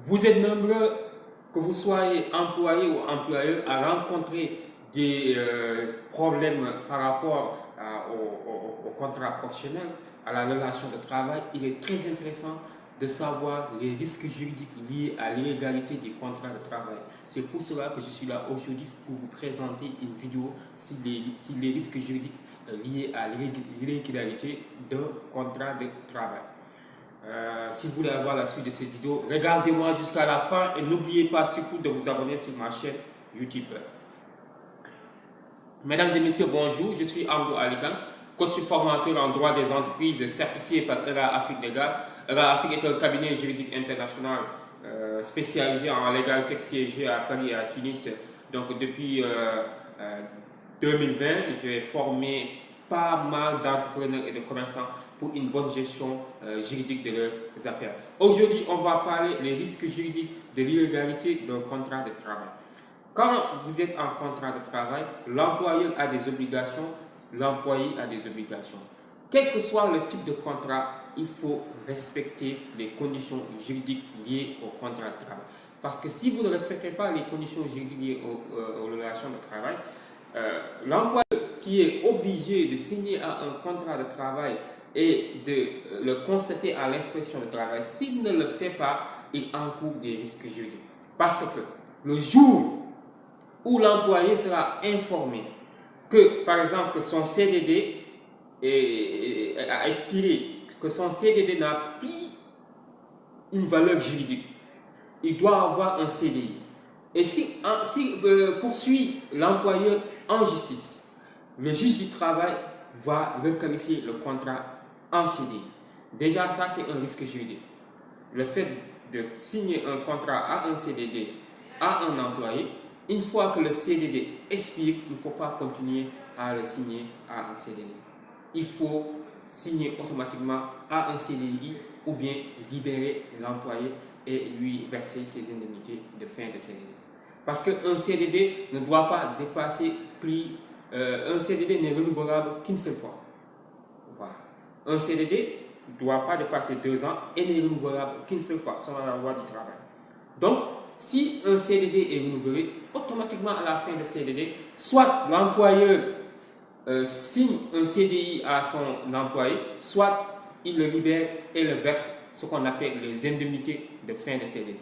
Vous êtes nombreux, que vous soyez employé ou employeur, à rencontrer des problèmes par rapport au contrat professionnel, à la relation de travail. Il est très intéressant de savoir les risques juridiques liés à l'illégalité des contrats de travail. C'est pour cela que je suis là aujourd'hui pour vous présenter une vidéo sur les risques juridiques liés à l'irrégularité d'un contrat de travail. Si vous voulez avoir la suite de cette vidéo, regardez-moi jusqu'à la fin et n'oubliez pas surtout de vous abonner sur ma chaîne YouTube. Mesdames et messieurs, bonjour, je suis Amdou Alikan, coach formateur en droit des entreprises certifié par ERA Afrique Légal. ERA Afrique est un cabinet juridique international spécialisé en légalité siégé à Paris et à Tunis. Donc depuis 2020, j'ai formé pas mal d'entrepreneurs et de commerçants pour une bonne gestion juridique de leurs affaires. Aujourd'hui, on va parler des risques juridiques de l'illégalité d'un contrat de travail. Quand vous êtes en contrat de travail, l'employeur a des obligations, l'employé a des obligations. Quel que soit le type de contrat, il faut respecter les conditions juridiques liées au contrat de travail. Parce que si vous ne respectez pas les conditions juridiques liées aux relations de travail, l'employeur qui est obligé de signer un contrat de travail et de le constater à l'inspection du travail, s'il ne le fait pas, il encourt des risques juridiques. Parce que le jour où l'employé sera informé que, par exemple, que son CDD a expiré, que son CDD n'a plus une valeur juridique, il doit avoir un CDI. Et si poursuit l'employeur en justice, le juge du travail va requalifier le contrat en CDI. Déjà, ça, c'est un risque juridique. Le fait de signer un contrat à un CDD à un employé, une fois que le CDD expire, il ne faut pas continuer à le signer à un CDD. Il faut signer automatiquement à un CDI ou bien libérer l'employé et lui verser ses indemnités de fin de CDD. Parce qu'un CDD ne doit pas dépasser un CDD n'est renouvelable qu'une seule fois. Voilà. Un CDD ne doit pas dépasser 2 ans et n'est renouvelable qu'une seule fois selon la loi du travail. Donc, si un CDD est renouvelé, automatiquement à la fin de CDD, soit l'employeur signe un CDI à son employé, soit il le libère et le verse ce qu'on appelle les indemnités de fin de CDD.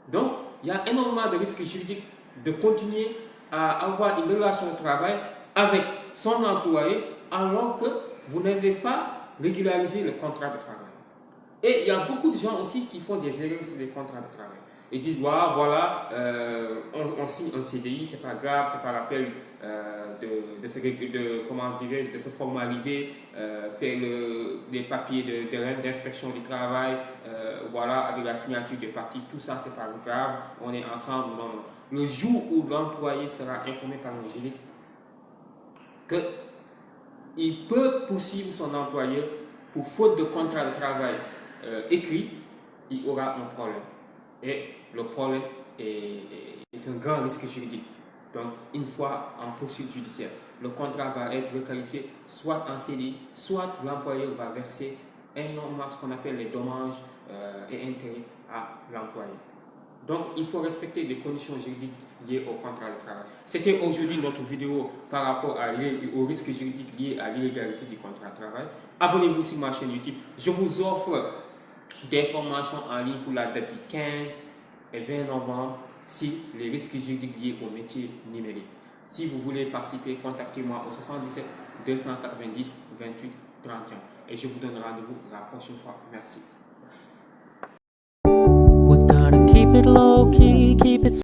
Donc, il y a énormément de risques juridiques de continuer à avoir une relation de travail avec son employé alors que vous n'avez pas régularisé le contrat de travail. Et il y a beaucoup de gens aussi qui font des erreurs sur les contrats de travail. Ils disent, voilà, on signe un CDI, c'est pas grave, c'est pas la peine de se formaliser, faire les papiers d'inspection du travail, voilà, avec la signature des parties, tout ça, c'est pas grave, on est ensemble. Non, non. Le jour où l'employé sera informé par un juriste qu'il peut poursuivre son employeur pour faute de contrat de travail écrit, il aura un problème. Et le problème est un grand risque juridique. Donc, une fois en poursuite judiciaire, le contrat va être requalifié soit en CDI, soit l'employeur va verser énormément ce qu'on appelle les dommages et intérêts à l'employé. Donc, il faut respecter les conditions juridiques liées au contrat de travail. C'était aujourd'hui notre vidéo par rapport aux risques juridiques liés à l'illégalité du contrat de travail. Abonnez-vous sur ma chaîne YouTube. Je vous offre des formations en ligne pour la date du 15 et 20 novembre sur les risques juridiques liés au métier numérique. Si vous voulez participer, contactez-moi au 77 290 28 31 et je vous donne rendez-vous la prochaine fois. Merci. Keep it low key, keep it